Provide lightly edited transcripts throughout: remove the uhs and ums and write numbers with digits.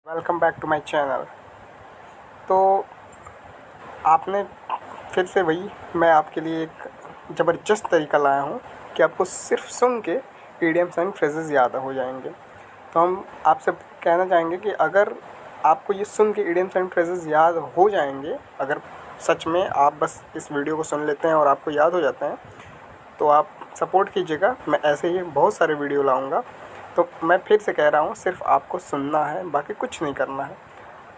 Welcome back to my channel. तो आपने फिर से वही मैं आपके लिए एक ज़बरदस्त तरीका लाया हूँ कि आपको सिर्फ सुन के इडियम्स एंड फ्रेजेस याद हो जाएंगे। तो हम आपसे कहना चाहेंगे कि अगर आपको ये सुन के इडियम्स एंड फ्रेजेस याद हो जाएंगे, अगर सच में आप बस इस वीडियो को सुन लेते हैं और आपको याद हो जाते हैं, तो आप सपोर्ट कीजिएगा। मैं ऐसे ही बहुत सारे वीडियो लाऊंगा। तो मैं फिर से कह रहा हूँ, सिर्फ आपको सुनना है, बाकी कुछ नहीं करना है।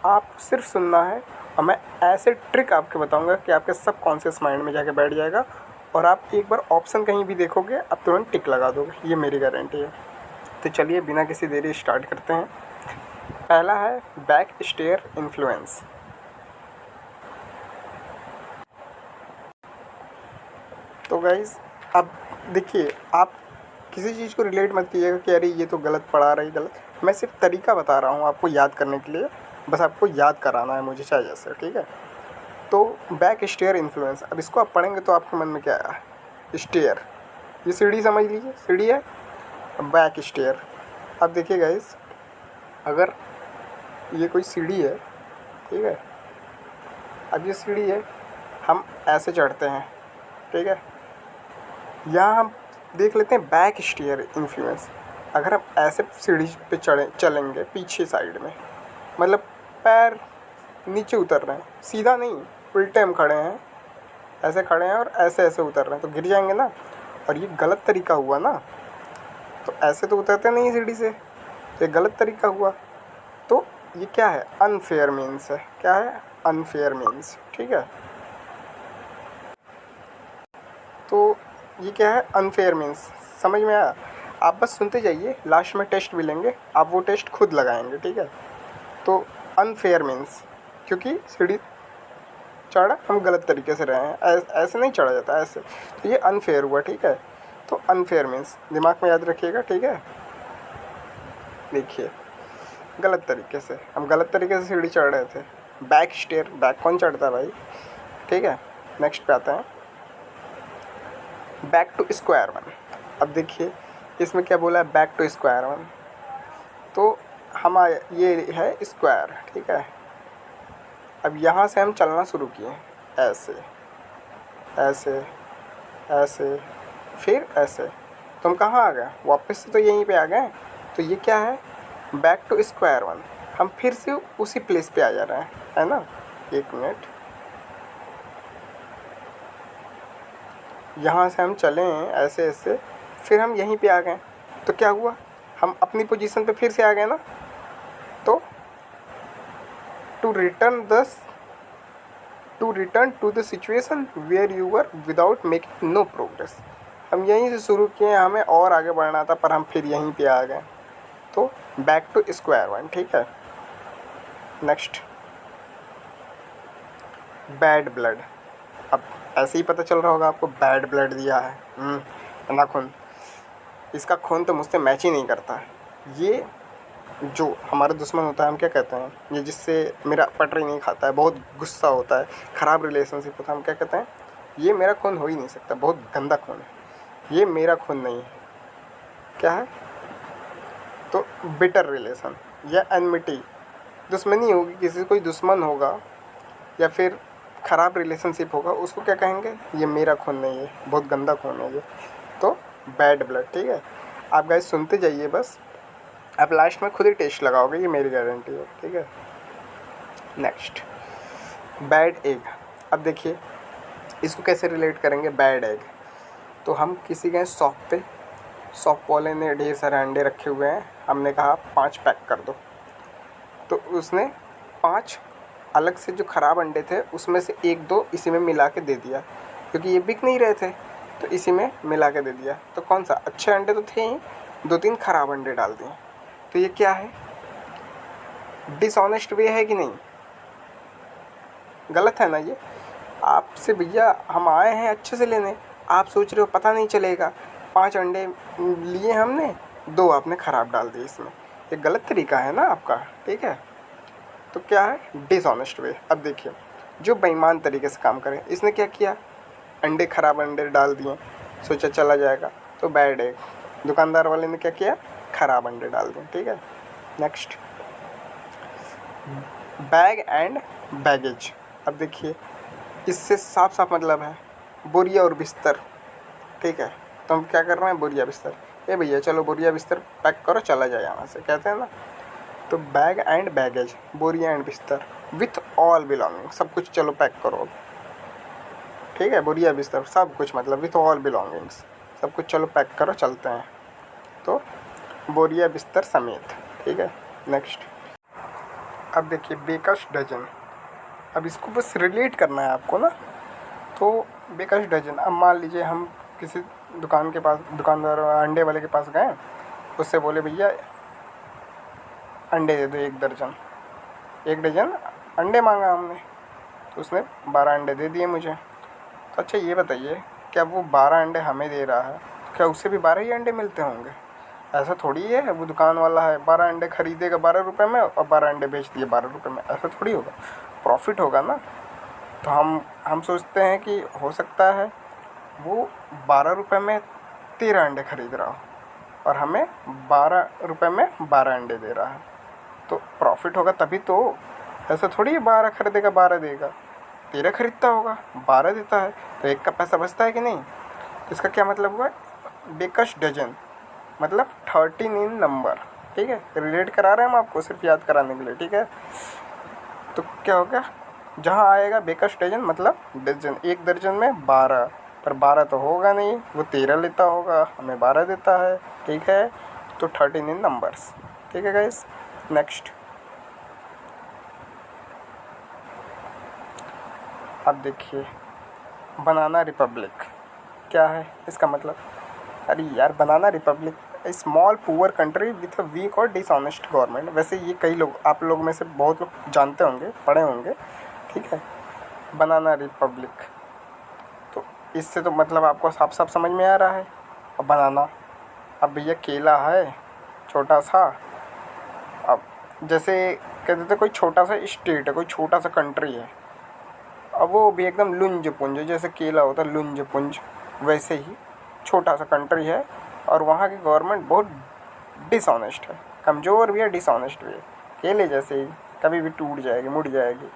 आप सिर्फ सुनना है और मैं ऐसे ट्रिक आपके बताऊंगा कि आपके सबकॉन्शियस माइंड में जाके बैठ जाएगा और आप एक बार ऑप्शन कहीं भी देखोगे आप तुरंत टिक लगा दोगे, ये मेरी गारंटी है। तो चलिए बिना किसी देरी स्टार्ट करते हैं। पहला है बैक स्टेयर इन्फ्लुएंस। तो गाइज़ अब देखिए, आप किसी चीज़ को रिलेट मत कीजिएगा कि अरे ये तो गलत पढ़ा रही गलत। मैं सिर्फ तरीका बता रहा हूँ आपको याद करने के लिए, बस आपको याद कराना है मुझे चाहे जैसे, ठीक है। तो बैक स्टेयर इन्फ्लुएंस, अब इसको आप पढ़ेंगे तो आपके मन में क्या आया? स्टेयर, ये सीढ़ी समझ लीजिए, सीढ़ी है। बैक स्टेयर, अब देखिए गाइस, अगर ये कोई सीढ़ी है, ठीक है, अब ये सीढ़ी है, हम ऐसे चढ़ते हैं, ठीक है। यहाँ हम देख लेते हैं बैक स्टेयर इन्फ्लुएंस। अगर हम ऐसे सीढ़ी पे चलेंगे पीछे साइड में, मतलब पैर नीचे उतर रहे हैं, सीधा नहीं, उल्टे हम खड़े हैं, ऐसे खड़े हैं और ऐसे ऐसे उतर रहे हैं, तो गिर जाएंगे ना। और ये गलत तरीका हुआ ना, तो ऐसे तो उतरते नहीं सीढ़ी से, तो ये गलत तरीका हुआ। तो ये क्या है? अनफेयर मीन्स है। क्या है? अनफेयर मीन्स, ठीक है। तो ये क्या है? अनफेयर मीन्स, समझ में आया? आप बस सुनते जाइए, लास्ट में टेस्ट भी लेंगे, आप वो टेस्ट खुद लगाएंगे, ठीक है। तो अनफेयर मीन्स, क्योंकि सीढ़ी चढ़ा हम गलत तरीके से रहे हैं, ऐसे नहीं चढ़ा जाता, ऐसे, तो ये अनफेयर हुआ, ठीक है। तो अनफेयर मीन्स दिमाग में याद रखिएगा, ठीक है। देखिए, गलत तरीके से, हम गलत तरीके से सीढ़ी चढ़ रहे थे। बैक स्टेयर, बैक कौन चढ़ता है भाई, ठीक है। नेक्स्ट पे आते हैं, बैक टू स्क्वायर वन। अब देखिए इसमें क्या बोला है? Back to square one. तो हम ये है स्क्वायर, ठीक है। अब यहाँ से हम चलना शुरू किए, ऐसे ऐसे ऐसे, फिर ऐसे, तो हम कहाँ आ गए? वापस से तो यहीं पे आ गए। तो ये क्या है? Back to square one. हम फिर से उसी प्लेस पे आ जा रहे हैं, है ना। एक मिनट, यहाँ से हम चले हैं ऐसे ऐसे, फिर हम यहीं पे आ गए, तो क्या हुआ? हम अपनी पोजीशन पे फिर से आ गए ना। तो to return to the situation where you were without making no progress. हम यहीं से शुरू किए, हमें और आगे बढ़ना था पर हम फिर यहीं पे आ गए। तो बैक टू स्क्वायर वन, ठीक है। Next, bad blood. अब ऐसे ही पता चल रहा होगा आपको, बैड ब्लड दिया है, ना खून, इसका खून तो मुझसे मैच ही नहीं करता। ये जो हमारा दुश्मन होता है, हम क्या कहते हैं? ये जिससे मेरा पटरी नहीं खाता है, बहुत गुस्सा होता है, ख़राब रिलेशनशिप होता है, हम क्या कहते हैं? ये मेरा खून हो ही नहीं सकता, बहुत गंदा खून है, ये मेरा खून नहीं है। क्या है? तो बिटर रिलेशन या एनमिटी, दुश्मनी होगी, किसी कोई दुश्मन होगा या फिर ख़राब रिलेशनशिप होगा, उसको क्या कहेंगे? ये मेरा खून नहीं है, बहुत गंदा खून है ये। तो बैड ब्लड, ठीक है। आप गाइस सुनते जाइए बस, आप लास्ट में खुद ही टेस्ट लगाओगे, ये मेरी गारंटी है, ठीक है। Next, bad egg. अब देखिए इसको कैसे रिलेट करेंगे, बैड एग। तो हम किसी गए शॉप पे, शॉप वाले ने ढेर सारे अंडे रखे हुए हैं, हमने कहा 5 पैक कर दो, तो उसने 5 अलग से जो ख़राब अंडे थे उसमें से 1-2 इसी में मिला के दे दिया, क्योंकि ये बिक नहीं रहे थे, तो इसी में मिला के दे दिया। तो कौन सा? अच्छे अंडे तो थे ही, 2-3 ख़राब अंडे डाल दिए। तो ये क्या है? डिसऑनेस्ट वे है कि नहीं? गलत है ना ये? आपसे भैया हम आए हैं अच्छे से लेने, आप सोच रहे हो पता नहीं चलेगा, 5 अंडे लिए हमने, 2 आपने ख़राब डाल दिए इसमें, ये गलत तरीका है ना आपका, ठीक है। तो क्या है? डिसऑनेस्ट वे। अब देखिए, जो बेईमान तरीके से काम करे, इसने क्या किया? अंडे, ख़राब अंडे डाल दिए, सोचा चला जाएगा, तो बैड एग। दुकानदार वाले ने क्या किया? ख़राब अंडे डाल दिए, ठीक है। Next, bag and baggage. अब देखिए इससे साफ साफ मतलब है बोरिया और बिस्तर, ठीक है। तो हम क्या कर रहे हैं, बोरिया बिस्तर, ए भैया चलो बोरिया बिस्तर पैक करो चला जाए यहाँ से, कहते हैं ना। तो बैग एंड बैगेज, बोरिया एंड बिस्तर विथ ऑल बिलोंगिंग, सब कुछ चलो पैक करो, ठीक है। बोरिया बिस्तर सब कुछ मतलब विथ ऑल बिलोंगिंग्स, सब कुछ चलो पैक करो चलते हैं। तो बोरिया बिस्तर समेत, ठीक है। नेक्स्ट अब देखिए बेकर्स डजन। अब इसको बस रिलेट करना है आपको ना। तो बेकर्स डजन, अब मान लीजिए हम किसी दुकान के पास, दुकानदार अंडे वाले के पास गए, उससे बोले भैया अंडे दे दो 1 दर्जन, 1 डजन अंडे मांगा हमने, तो उसने 12 अंडे दे दिए मुझे। तो अच्छा ये बताइए क्या वो 12 अंडे हमें दे रहा है, क्या उससे भी 12 ही अंडे मिलते होंगे? ऐसा थोड़ी है, वो दुकान वाला है 12 अंडे खरीदेगा 12 रुपये में और 12 अंडे बेच दिए 12 रुपये में, ऐसा थोड़ी होगा, प्रॉफिट होगा ना। तो हम सोचते हैं कि हो सकता है वो 12 रुपये में 13 अंडे खरीद रहा हो और हमें 12 रुपये में 12 अंडे दे रहा है, तो प्रॉफिट होगा तभी तो। ऐसा थोड़ी है 12 खरीदेगा 12 देगा, 13 खरीदता होगा 12 देता है, तो 1 का पैसा बचता है कि नहीं। इसका क्या मतलब हुआ, बेकर्स डजन मतलब 13 इन नंबर, ठीक है। रिलेट करा रहे हैं हम आपको सिर्फ याद कराने के लिए, ठीक है। तो क्या हो गया, जहाँ आएगा बेकर्स डजन मतलब डजन, 1 दर्जन में 12, पर 12 तो होगा नहीं, वो 13 लेता होगा, हमें 12 देता है, ठीक है। तो 13 इन नंबर्स, ठीक है गाइस। नेक्स्ट अब देखिए बनाना रिपब्लिक क्या है इसका मतलब। अरे यार banana republic, small poor country with a weak or dishonest government. वैसे ये कई लोग, आप लोग में से बहुत लोग जानते होंगे, पढ़े होंगे, ठीक है। बनाना रिपब्लिक, तो इससे तो मतलब आपको साफ साफ समझ में आ रहा है। अब बनाना, अब भैया केला है छोटा सा, अब जैसे कहते थे कोई छोटा सा स्टेट है, कोई छोटा सा कंट्री है, अब वो भी एकदम लुंज पुंज, जैसे केला होता है लुंज पुंज, वैसे ही छोटा सा कंट्री है और वहाँ की गवर्नमेंट बहुत डिसऑनेस्ट है, कमज़ोर भी है डिसऑनेस्ट भी है, केले जैसे ही कभी भी टूट जाएगी मुड़ जाएगी,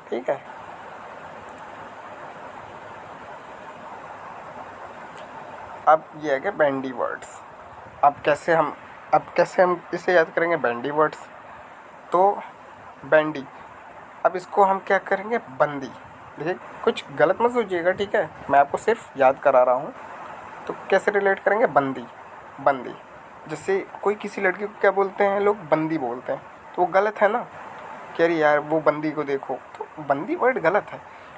ठीक है। अब ये है कि बैंडी वर्ड्स, अब कैसे हम इसे याद करेंगे बैंडी वर्ड्स। तो बैंडी, अब इसको हम क्या करेंगे, बंदी। देखिए कुछ गलत मत सोचिएगा, ठीक है, मैं आपको सिर्फ याद करा रहा हूँ। तो कैसे रिलेट करेंगे, बंदी, बंदी जैसे कोई किसी लड़की को क्या बोलते हैं लोग, बंदी बोलते हैं, तो वो गलत है ना, कि अरे यार वो बंदी को देखो, तो बंदी वर्ड गलत है।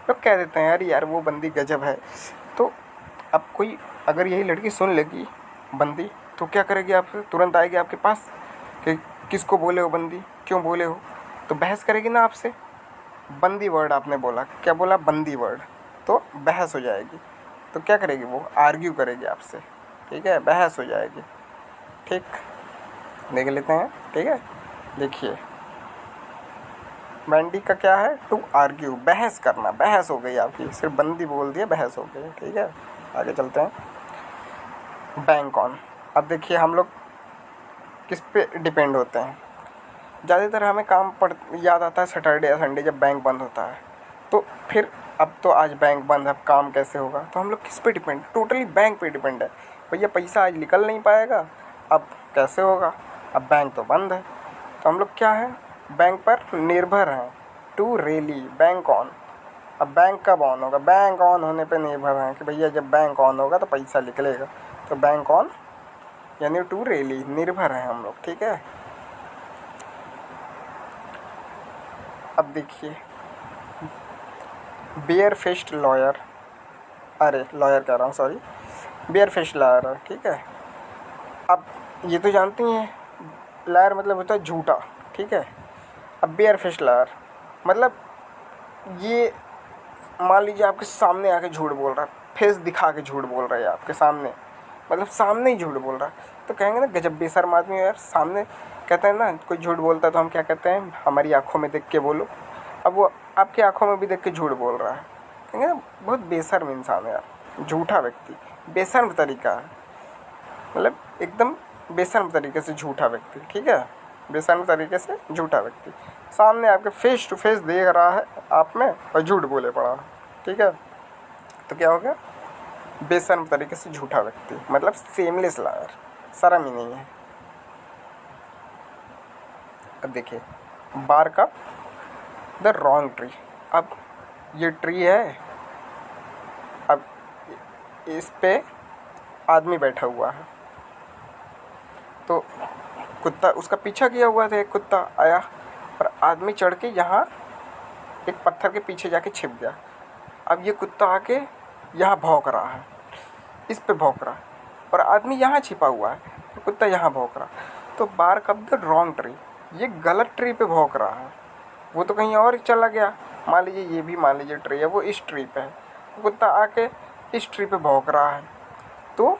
लोग कह देते हैं अरे यार वो बंदी गजब है। तो अब कोई अगर यही लड़की सुन लेगी बंदी, तो क्या करेगी, आपसे तुरंत आएगी आपके पास कि किसको बोले हो बंदी, क्यों बोले हो, तो बहस करेगी ना आपसे। बंदी वर्ड आपने बोला, क्या बोला, बंदी वर्ड, तो बहस हो जाएगी। तो क्या करेगी वो, आर्ग्यू करेगी आपसे, ठीक है, बहस हो जाएगी, ठीक। देख लेते हैं, ठीक है। देखिए बैंडी का क्या है, टू आर्ग्यू, बहस करना, बहस हो गई आपकी, सिर्फ बंदी बोल दिया बहस हो गई, ठीक है। आगे चलते हैं, बैंक ऑन। अब देखिए हम लोग किस पे डिपेंड होते हैं, ज़्यादातर हमें काम याद आता है सैटरडे या संडे जब बैंक बंद होता है। तो फिर अब तो आज बैंक बंद है, अब काम कैसे होगा, तो हम लोग किस पे डिपेंड, टोटली बैंक पे डिपेंड है। भैया पैसा आज निकल नहीं पाएगा, अब कैसे होगा, अब बैंक तो बंद है, तो हम लोग क्या है, बैंक पर निर्भर हैं। To rely, bank on. अब बैंक कब ऑन होगा, बैंक ऑन होने पे निर्भर हैं कि भैया जब बैंक ऑन होगा तो पैसा निकलेगा, तो बैंक ऑन यानी टू रेली, निर्भर हैं हम लोग, ठीक है। अब देखिए बेयर फेस्ड लॉयर, अरे लॉयर कह रहा हूँ, सॉरी, बेयर फेस्ड लॉयर, ठीक है। अब ये तो जानती हैं लायर मतलब होता है झूठा, ठीक है। अब बेयर फेस्ड लॉयर मतलब ये मान लीजिए आपके सामने आके झूठ बोल रहा है, फेस दिखा के झूठ बोल रहा है आपके सामने, मतलब सामने ही झूठ बोल रहा है, तो कहेंगे ना गजब बेशर्म आदमी है यार। सामने कहते हैं ना कोई झूठ बोलता है तो हम क्या कहते हैं, हमारी आंखों में देख के बोलो। अब वो आपकी आंखों में भी देख के झूठ बोल रहा है, कहेंगे ना बहुत बेशर्म इंसान है यार, झूठा व्यक्ति, बेशर्म तरीका है, मतलब एकदम बेशर्म तरीके से झूठा व्यक्ति, ठीक है, बेशर्म तरीके से झूठा व्यक्ति। सामने आपके फेस टू फेस देख रहा है आप में और झूठ बोले पड़ा, ठीक है। तो क्या हो गया, बेशर्म तरीके से झूठा व्यक्ति, मतलब सेमलेस लायर, शर्म ही नहीं है। अब देखिए, bark up the wrong tree. अब ये ट्री है, अब इस पे आदमी बैठा हुआ है, तो कुत्ता उसका पीछा किया हुआ था, एक कुत्ता आया और आदमी चढ़ के यहाँ एक पत्थर के पीछे जाके छिप गया। अब ये कुत्ता आके यहाँ भौंक रहा है, इस पे भौंक रहा है, और आदमी यहाँ छिपा हुआ है, तो कुत्ता यहाँ भौंक रहा। तो bark up the wrong tree, ये गलत ट्री पे भौंक रहा है, वो तो कहीं और चला गया। मान लीजिए ये भी मान लीजिए ट्री है, वो इस ट्री पे है, कुत्ता आके इस ट्री पे भौंक रहा है, तो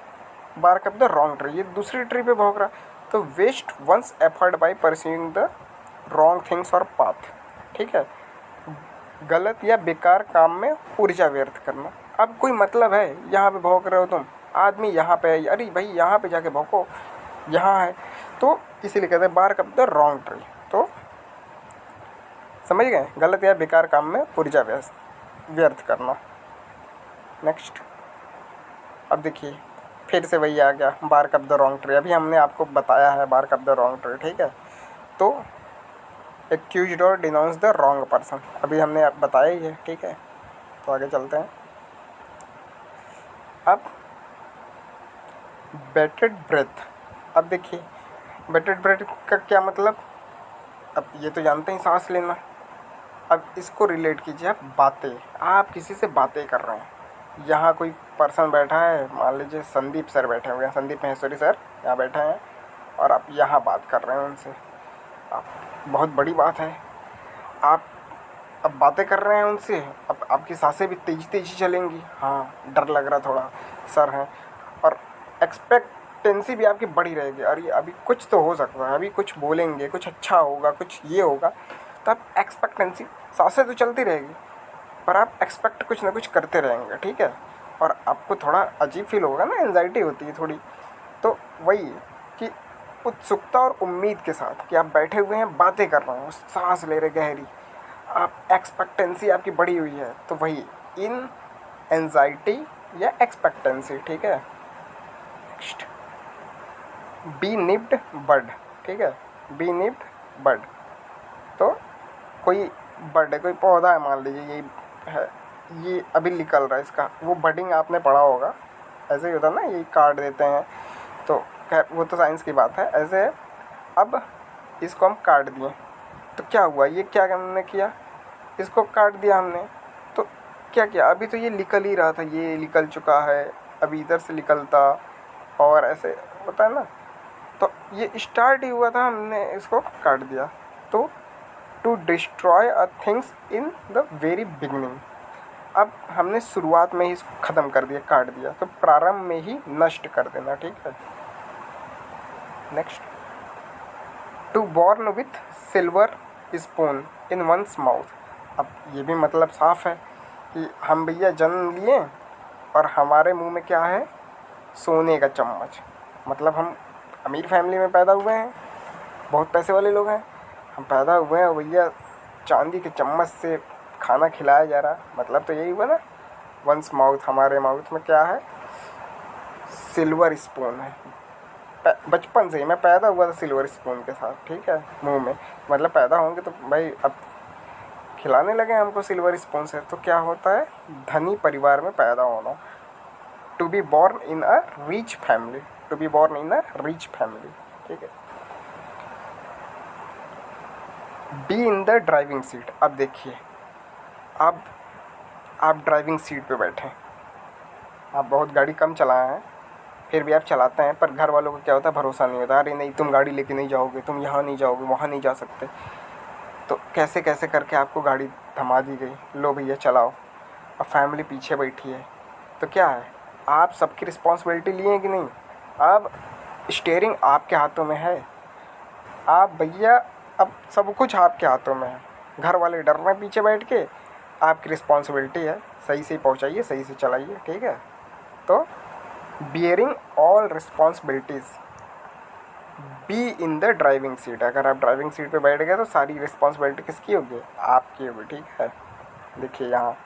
bark up the wrong tree, ये दूसरी ट्री पे भौंक रहा है। तो waste one's effort by pursuing the wrong things और पाथ, ठीक है, गलत या बेकार काम में ऊर्जा व्यर्थ करना। अब कोई मतलब है, यहाँ पे भौंक रहे हो तुम, आदमी यहाँ पे है, अरे भाई यहाँ पे जाके भौंको, यहाँ है, तो इसीलिए कहते हैं bark up the wrong tree. तो समझ गए, गलत या बेकार काम में ऊर्जा व्यर्थ करना। नेक्स्ट, अब देखिए फिर से वही आ गया, bark up the wrong tree. अभी हमने आपको बताया है bark up the wrong tree, ठीक है। तो एक्यूज्ड और डिनाउंस द रॉन्ग पर्सन, अभी हमने बताया ही है, ठीक है। तो आगे चलते हैं। अब बेटेड ब्रेथ, अब देखिए बेटेड ब्रेथ का क्या मतलब, अब ये तो जानते हैं सांस लेना। अब इसको रिलेट कीजिए आप बातें, आप किसी से बातें कर रहे हैं, यहाँ कोई पर्सन बैठा है, मान लीजिए संदीप सर बैठे हुए हैं, संदीप महेश्वरी सर यहाँ बैठे हैं, और आप यहाँ बात कर रहे हैं उनसे, आप बहुत बड़ी बात है, आप अब बातें कर रहे हैं उनसे, अब आपकी सांसें भी तेज़ी चलेंगी, हाँ डर लग रहा थोड़ा, सर हैं, और एक्सपेक्टेंसी भी आपकी बड़ी रहेगी, अरे अभी कुछ तो हो सकता है, अभी कुछ बोलेंगे, कुछ अच्छा होगा, कुछ ये होगा, तो आप एक्सपेक्टेंसी, सांसें तो चलती रहेगी पर आप एक्सपेक्ट कुछ ना कुछ करते रहेंगे, ठीक है। और आपको थोड़ा अजीब फील होगा ना, एंजाइटी होती है थोड़ी, तो वही कि उत्सुकता और उम्मीद के साथ कि आप बैठे हुए हैं, बातें कर रहे हैं, सांस ले रहे गहरी, आप एक्सपेक्टेंसी आपकी बढ़ी हुई है, तो वही इन एंजाइटी या एक्सपेक्टेंसी, ठीक है। नेक्स्ट, बी निप्ड बर्ड, ठीक है, बी निप्ड बर्ड, तो कोई बर्ड है, कोई पौधा है, मान लीजिए यही है, ये अभी निकल रहा है, इसका वो बडिंग आपने पढ़ा होगा, ऐसे ही होता है ना, यही काट देते हैं, तो खैर वो तो साइंस की बात है, ऐसे है। अब इसको हम काट दिए, तो क्या हुआ, ये क्या हमने किया, इसको काट दिया हमने, तो क्या किया, अभी तो ये निकल ही रहा था, ये निकल चुका है, अभी इधर से निकलता, और ऐसे होता है ना, तो ये स्टार्ट ही हुआ था, हमने इसको काट दिया। तो to destroy a things in the very beginning, अब हमने शुरुआत में ही इसको ख़त्म कर दिया, काट दिया, तो प्रारंभ में ही नष्ट कर देना, ठीक है। Next, to born with silver spoon in one's mouth, अब ये भी मतलब साफ है कि हम भैया जन्म लिए और हमारे मुंह में क्या है, सोने का चम्मच, मतलब हम अमीर फैमिली में पैदा हुए हैं, बहुत पैसे वाले लोग हैं, हम पैदा हुए हैं भैया चांदी के चम्मच से खाना खिलाया जा रहा, मतलब तो यही हुआ ना, वंस माउथ, हमारे माउथ में क्या है, सिल्वर स्पून है, बचपन से ही मैं पैदा हुआ था सिल्वर स्पून के साथ, ठीक है, मुंह में, मतलब पैदा होंगे तो भाई अब खिलाने लगे हमको सिल्वर स्पून से, तो क्या होता है, धनी परिवार में पैदा होना, to be born in a rich family, to be born in a rich family, ठीक है। Be in the driving seat, अब देखिए, अब आप ड्राइविंग सीट पे बैठे, आप बहुत गाड़ी कम चलाए हैं, फिर भी आप चलाते हैं, पर घर वालों को क्या होता है, भरोसा नहीं होता, अरे नहीं तुम गाड़ी लेके नहीं जाओगे, तुम यहाँ नहीं जाओगे, वहाँ नहीं जा सकते, तो कैसे कैसे करके आपको गाड़ी थमा दी गई, लो भैया चलाओ, अब फैमिली पीछे बैठी है, तो क्या है, आप सबकी रिस्पॉन्सिबिलिटी लिए कि नहीं, अब स्टीयरिंग आपके हाथों में है, आप भैया अब सब कुछ आपके हाथों में है, घर वाले डर रहे हैं पीछे बैठ के, आपकी रिस्पॉन्सिबिलिटी है, सही से पहुंचाइए, सही से चलाइए, ठीक है। तो bearing all responsibilities, B in the driving seat. अगर आप ड्राइविंग सीट पे बैठ गए तो सारी रिस्पॉन्सिबिलिटी किसकी होगी? आपकी होगी, ठीक है। देखिए यहाँ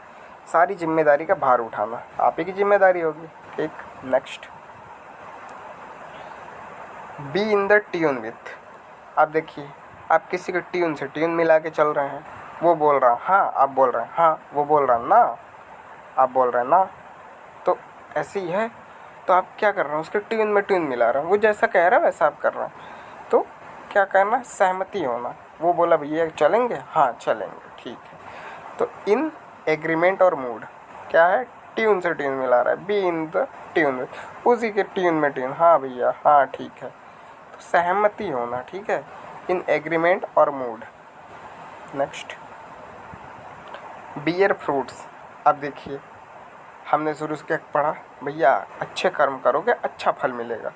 सारी जिम्मेदारी का भार उठाना आप ही की जिम्मेदारी होगी, ठीक। Next, B in the tune with. आप देखिए, आप किसी के ट्यून से ट्यून मिला के चल रहे हैं, वो बोल रहा हाँ, आप बोल रहे हैं हाँ, वो बोल रहा ना, आप बोल रहे हैं ना, तो ऐसे ही है। तो आप क्या कर रहे हैं? उसके ट्यून में ट्यून मिला रहे हैं, वो जैसा कह रहा है वैसा आप कर रहे हैं। तो क्या करना? सहमति होना। वो बोला भैया चलेंगे, हाँ चलेंगे, ठीक है। तो इन एग्रीमेंट और मूड क्या है? ट्यून से ट्यून मिला रहा है, बी इन द ट्यून में, उसी के ट्यून में ट्यून, हाँ भैया हाँ ठीक है। तो सहमति होना, ठीक है, इन एग्रीमेंट और मूड। Next, bear fruits. अब देखिए, हमने शुरू से क्या पढ़ा? भैया अच्छे कर्म करोगे अच्छा फल मिलेगा।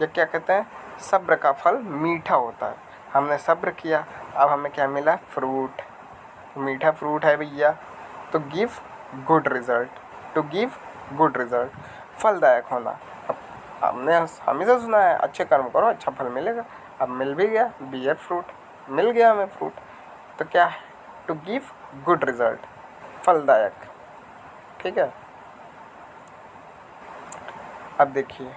ये क्या कहते हैं? सब्र का फल मीठा होता है। हमने सब्र किया, अब हमें क्या मिला? फ्रूट। मीठा फ्रूट है भैया, तो give good result, to give good result, फलदायक होना। अब हमने हमेशा सुना है अच्छे कर्म करो अच्छा फल मिलेगा, अब मिल भी गया, बियर फ्रूट मिल गया हमें फ्रूट। तो क्या है? टू गिव गुड रिजल्ट, फलदायक, ठीक है। अब देखिए,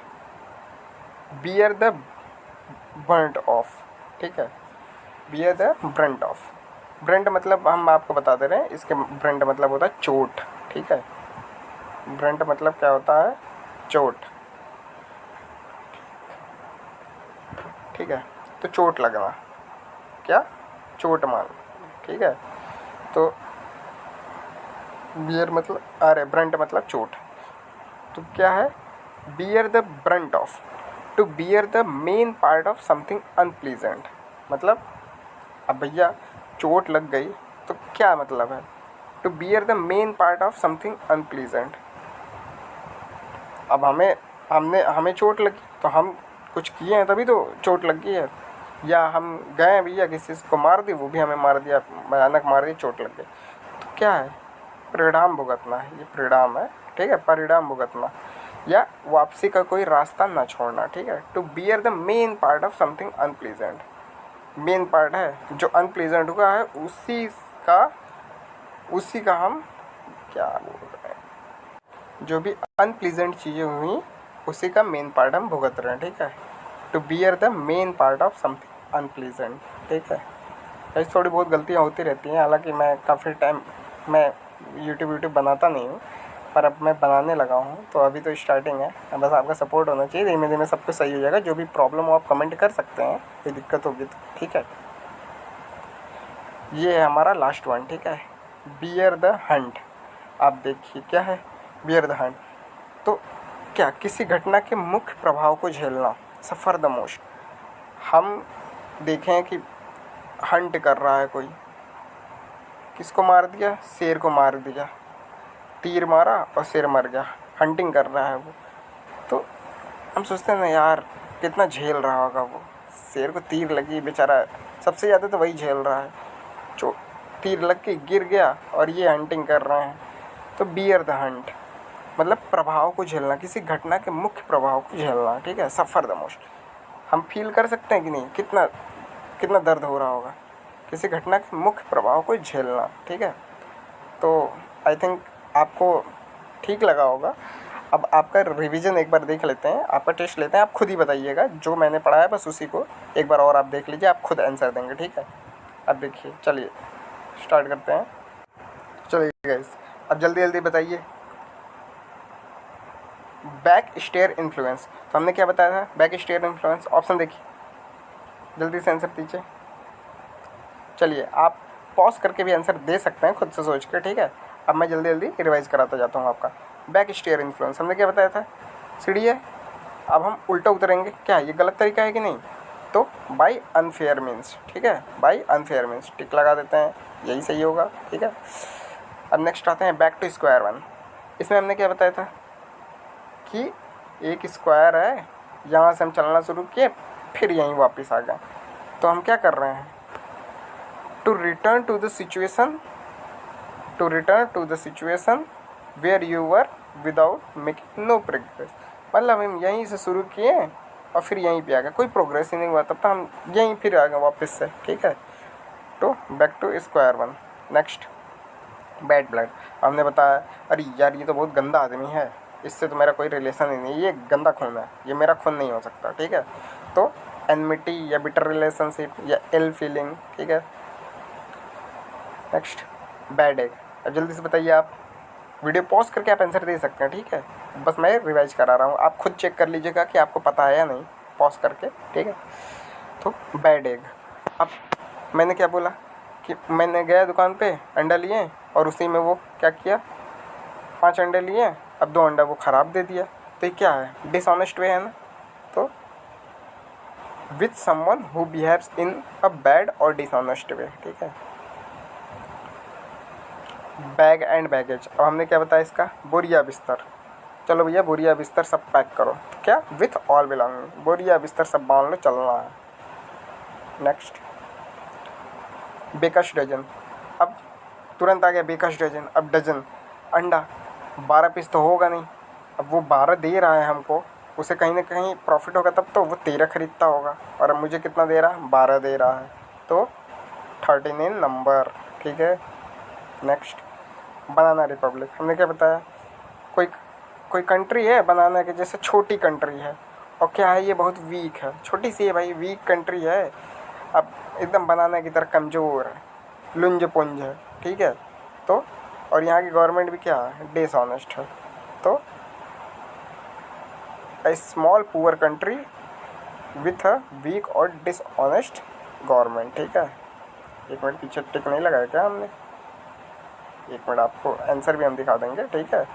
बियर द बर्ंट ऑफ, ठीक है, bear the brunt of. Brunt मतलब हम आपको बता दे रहे हैं, इसके ब्रंट मतलब होता है चोट, ठीक है। ब्रंट मतलब क्या होता है? चोट, ठीक है। तो चोट लगना, क्या? चोट मान, ठीक है। तो बियर मतलब, अरे ब्रंट मतलब चोट। तो क्या है? Bear the brunt of, to bear the main part of something unpleasant. मतलब अब भैया चोट लग गई तो क्या मतलब है? To bear the main part of something unpleasant. अब हमें चोट लगी तो हम कुछ किए हैं तभी तो चोट लग गई है, या हम गए हैं भैया किसी को मार दी, वो भी हमें मार दिया, भयानक मार दी, चोट लग गई। तो क्या है? परिणाम भुगतना है, ये परिणाम है, ठीक है। परिणाम भुगतना या वापसी का कोई रास्ता ना छोड़ना, ठीक है। To bear the main part of something unpleasant, main part है जो अनप्लीजेंट हुआ है उसी का हम क्या बोल रहे हैं, जो भी अनप्लीजेंट चीज़ें हुई उसी का मेन पार्ट हम भुगत रहे हैं, ठीक है। To bear the main part of something unpleasant, ठीक है। ऐसी थोड़ी बहुत गलतियाँ होती रहती हैं, हालांकि मैं काफ़ी टाइम मैं यूट्यूब बनाता नहीं हूँ, पर अब मैं बनाने लगा हूँ, तो अभी तो स्टार्टिंग है, बस आपका सपोर्ट होना चाहिए, धीमे धीमे सब कुछ सही हो जाएगा। जो भी प्रॉब्लम हो आप कमेंट कर सकते हैं, कोई दिक्कत होगी तो, ठीक है। ये है हमारा लास्ट वन, ठीक है, बियर द हंट। आप देखिए क्या है? बियर द हंट, तो क्या? किसी घटना के मुख्य प्रभाव को झेलना, सफ़र द मोस्ट। हम देखें कि हंट कर रहा है कोई, किसको मार दिया? शेर को मार दिया, तीर मारा और शेर मर गया, हंटिंग कर रहा है वो। तो हम सोचते हैं ना यार कितना झेल रहा होगा वो, शेर को तीर लगी बेचारा, सबसे ज़्यादा तो वही झेल रहा है, जो तीर लग के गिर गया और ये हंटिंग कर रहे हैं। तो बियर द हंट मतलब प्रभाव को झेलना, किसी घटना के मुख्य प्रभाव को झेलना, ठीक है। सफ़र द मोस्ट, हम फील कर सकते हैं कि नहीं कितना कितना दर्द हो रहा होगा, किसी घटना के मुख्य प्रभाव को झेलना, ठीक है। तो आई थिंक आपको ठीक लगा होगा। अब आपका रिवीजन एक बार देख लेते हैं, आपका टेस्ट लेते हैं, आप खुद ही बताइएगा, जो मैंने पढ़ा है बस उसी को एक बार और आप देख लीजिए, आप खुद आंसर देंगे, ठीक है। अब देखिए, चलिए स्टार्ट करते हैं। चलिए गाइस, अब जल्दी जल्दी बताइए। बैक स्टेयर इन्फ्लुएंस, तो हमने क्या बताया था? बैक स्टेयर इन्फ्लुएंस, ऑप्शन देखिए, जल्दी से आंसर दीजिए। चलिए आप पॉज करके भी आंसर दे सकते हैं खुद से सोच कर, ठीक है। अब मैं जल्दी जल्दी रिवाइज कराता जाता हूँ आपका। बैक स्टेयर इन्फ्लुएंस हमने क्या बताया था? सीढ़ी है, अब हम उल्टा उतरेंगे, क्या ये गलत तरीका है कि नहीं? तो बाई अनफेयर मीन्स, ठीक है, बाई अनफेयर मीन्स टिक लगा देते हैं, यही सही होगा, ठीक है। अब नेक्स्ट आते हैं बैक टू स्क्वायर वन। इसमें हमने क्या बताया था कि एक स्क्वायर है, यहाँ से हम चलना शुरू किए, फिर यहीं वापस आ गए। तो हम क्या कर रहे हैं? To return to the situation, to return to the situation where you were without making no progress. मतलब हम यहीं से शुरू किए और फिर यहीं पे आ गए, कोई प्रोग्रेस ही नहीं हुआ, तब तक हम यहीं फिर आ गए वापस से, ठीक है। तो back to square one. Next bad blood. हमने बताया अरे यार ये तो बहुत गंदा आदमी है, इससे तो मेरा कोई रिलेशन ही नहीं, ये गंदा खून है, ये मेरा खून नहीं हो सकता, ठीक है। तो एनमिटी या बिटर रिलेशनशिप या इल फीलिंग, ठीक है। Next bad egg. अब जल्दी से बताइए, आप वीडियो पॉज करके आप आंसर दे सकते हैं, ठीक है। बस मैं रिवाइज करा रहा हूँ, आप खुद चेक कर लीजिएगा कि आपको पता है या नहीं, पॉज करके, ठीक है। तो बैड एग। अब मैंने क्या बोला कि मैंने गया दुकान पे, अंडा लिए और उसी में वो क्या किया, 5 अंडे लिए, अब 2 अंडा वो ख़राब दे दिया, तो ये क्या है, डिसऑनेस्ट वे है ना। तो with someone who behaves in a bad और डिसऑनेस्ट वे, ठीक है। Bag and baggage. अब हमने क्या बताया इसका, बोरिया बिस्तर। चलो भैया बोरिया बिस्तर सब पैक करो, तो क्या, विथ ऑल बिलोंगिंग, बोरिया बिस्तर सब बांध लो, चलना है। Next baker's dozen. अब तुरंत आ गया बेकश डजन। अब डजन अंडा 12 पीस तो होगा नहीं, अब वो 12 दे रहा है हमको, उसे कहीं ना कहीं प्रॉफिट होगा, तब तो वो 13 खरीदता होगा, और अब मुझे कितना दे रहा है, 12 दे रहा है, तो 13 इन नंबर, ठीक है। नेक्स्ट बनाना रिपब्लिक। हमने क्या बताया, कोई कोई कंट्री है बनाना के जैसे छोटी कंट्री है, और क्या है ये बहुत वीक है, छोटी सी है भाई, वीक कंट्री है, अब एकदम बनाना की तरह कमज़ोर है, लुंज पुंज है, ठीक है। तो और यहाँ की गवर्नमेंट भी क्या है, डिसऑनेस्ट है। तो a small poor country with a weak or dishonest government, ठीक है। 1 मिनट पीछे टिक नहीं लगाया क्या हमने, 1 मिनट, आपको आंसर भी हम दिखा देंगे, ठीक है।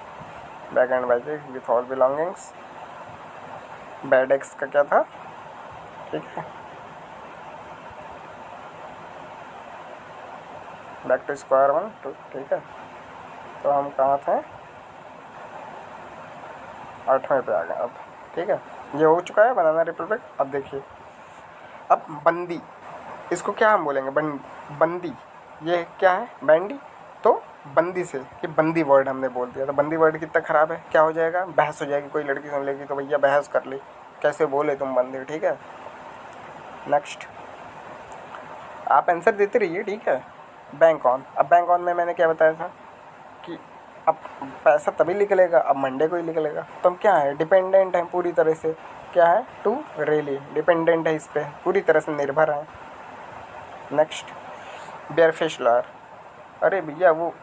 Bag and baggage with all belongings. Bad ex का क्या था, ठीक है। Back to square one, to, ठीक है। तो हम कहाँ थे, 8वें पे आ गए अब, ठीक है। ये हो चुका है बनाना रिपब्लिक। अब देखिए, अब बंदी, इसको क्या हम बोलेंगे, बंदी, ये क्या है, बैंडी। तो बंदी से कि बंदी वर्ड हमने बोल दिया, तो बंदी वर्ड कितना ख़राब है, क्या हो जाएगा, बहस हो जाएगी, कोई लड़की सुन लेगी तो भैया बहस कर ली, कैसे बोले तुम बंदी, ठीक है। नेक्स्ट आप आंसर देते रहिए, ठीक है। Bank on. अब बैंक ऑन में मैंने क्या बताया था कि अब पैसा तभी निकलेगा, अब मंडे को ही निकलेगा, तो हम क्या है, डिपेंडेंट हैं पूरी तरह से, क्या है, टू रियली डिपेंडेंट है, इस पर पूरी तरह से निर्भर है। Next barefaced liar. अरे भैया वो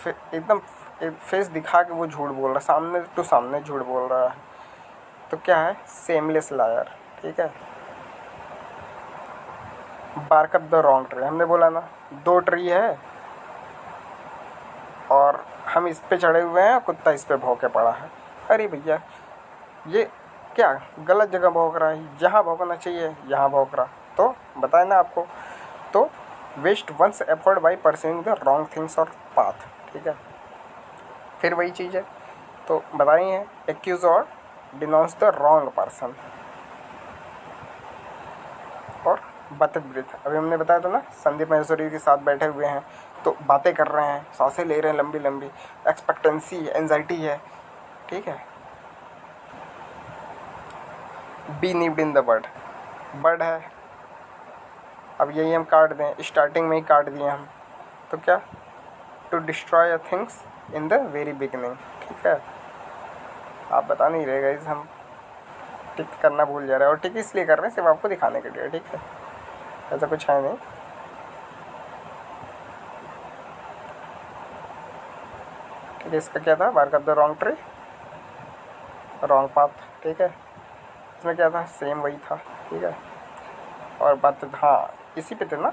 एकदम फेस दिखा के वो झूठ बोल रहा है, सामने टू सामने झूठ बोल रहा है, तो क्या है, सेमलेस लायर, ठीक है। Bark up the wrong tree. हमने बोला ना 2 ट्री है और हम इस पे चढ़े हुए हैं, कुत्ता इस पे भौंके पड़ा है। अरे भैया ये क्या गलत जगह भौंक रहा है, जहाँ भौंकना चाहिए यहाँ भौंक रहा, तो बताए ना आपको। तो waste one's effort by pursuing the wrong things और पाथ, ठीक है। फिर वही चीज़ है, तो बताई है, एक्यूज और डिनाउंस द रॉन्ग पर्सन। और बतख ब्रीथ। अभी हमने बताया था ना, संदीप महेश्वरी के साथ बैठे हुए हैं, तो बातें कर रहे हैं, सांसें ले रहे हैं लंबी लंबी, एक्सपेक्टेंसी एंजाइटी है, ठीक है। Be nipped in the bud, bud है, अब यही हम काट दें, स्टार्टिंग में ही काट दिए हम, तो क्या, to destroy a things in the very beginning, ठीक है। आप बता नहीं रहे गाइस, हम टिक करना भूल जा रहे हैं, और टिक इसलिए कर रहे हैं सिर्फ आपको दिखाने के लिए, ठीक है, ऐसा कुछ है नहीं। ठीक है, इसका क्या था, bark up the wrong tree, wrong path, ठीक है। इसमें क्या था, सेम वही था, ठीक है। और बात, हाँ इसी पे थे ना,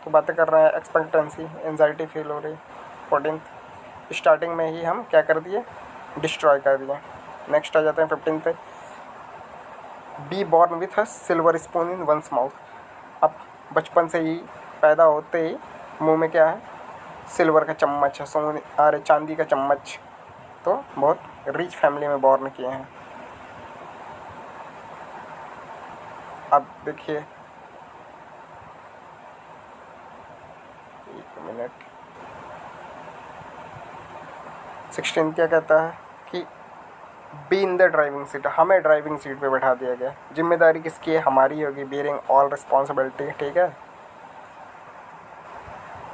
तो बातें कर रहे हैं, एक्सपेक्टेंसी एंजाइटी फील हो रही। 14th स्टार्टिंग में ही हम क्या कर दिए, डिस्ट्रॉय कर दिए। नेक्स्ट आ जाते हैं 15 पे, be born with a silver spoon in one's mouth. अब बचपन से ही पैदा होते ही मुंह में क्या है, सिल्वर का चम्मच है, सोने अरे चांदी का चम्मच, तो बहुत रिच फैमिली में बॉर्न किए हैं। अब देखिए, 1 मिनट, 16 क्या कहता है कि B in the driving seat, हमें ड्राइविंग सीट पे बैठा दिया गया। जिम्मेदारी किसकी है? हमारी होगी, बियरिंग ऑल रिस्पॉन्सिबिलिटी, ठीक है।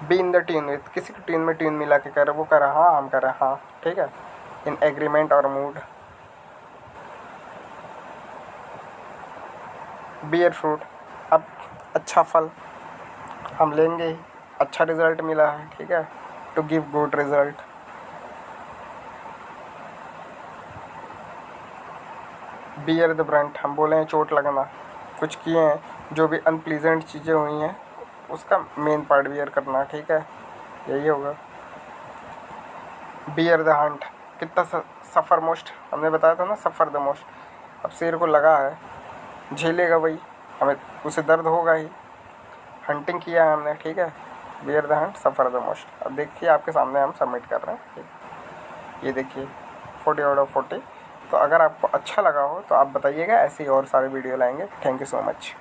Be in the tune with, किसी की ट्यून में ट्यून मिला के कर, वो कर रहा हाँ, हम कर रहे हाँ, ठीक है। इन एग्रीमेंट और मूड। बियर फ्रूट, अब अच्छा फल हम लेंगे ही, अच्छा रिजल्ट मिला है, ठीक है। To give good result. Bear the brunt, हम बोले हैं चोट लगना, कुछ किए हैं जो भी अनप्लीजेंट चीज़ें हुई हैं उसका मेन पार्ट बियर करना, ठीक है, यही होगा। बियर द हंट, कितना सफ़र मोस्ट, हमने बताया था ना, सफ़र द मोस्ट। अब शेर को लगा है, झेलेगा वही, हमें उसे दर्द होगा ही, हंटिंग किया है हमने, ठीक है। Bear the Hunt, suffer the most. अब देखिए आपके सामने हम सबमिट कर रहे हैं, ठीक है। ये देखिए 40 आउट ऑफ 40। तो अगर आपको अच्छा लगा हो तो आप बताइएगा, ऐसे ही और सारे वीडियो लाएंगे। Thank you so much.